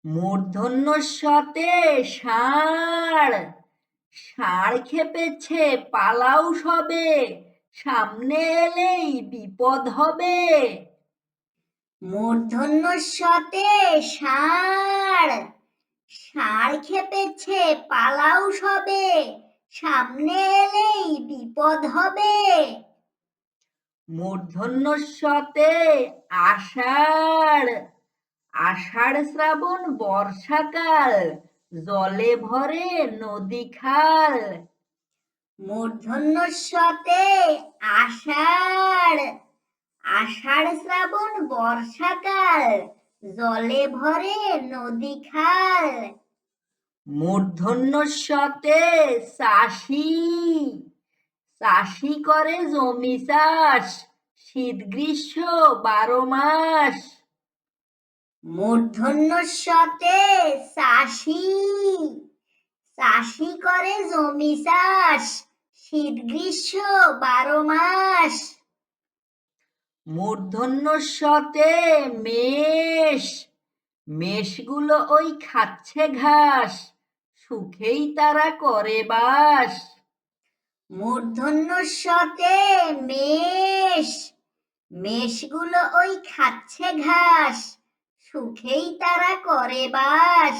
মূর্ধন্য ষতে ষাঁড়, ষাঁড় খেপেছে পালাও সবে, সামনে এলেই বিপদ হবে। মূর্ধন্য ষতে ষাঁড়, ষাঁড় খেপেছে পালাও সবে, সামনে এলেই বিপদ হবে। মূর্ধন্য ষতে আষাঢ়, আষাঢ় শ্রাবণ বর্ষাকাল, জলে ভরে নদী খাল। মূর্ধন্য ষতে আষাঢ়, আষাঢ় শ্রাবণ বর্ষাকাল, জলে ভরে নদী খাল। মূর্ধন্য ষতে চাষি, চাষি করে জমি চাষ, শীত গ্রীষ্ম 12 মাস। মূর্ধন্য ষতে চাষি, চাষি করে জমি চাষ, শীত গ্রীষ্ম 12 মাস। মূর্ধন্য ষতে মেষ, মেষগুলো ওই খাচ্ছে ঘাস, সুখেই তারা করে বাস। মূর্ধন্য ষতে মেষ, মেষগুলো ওই খাচ্ছে ঘাস, সুখেই তারা করে বাস।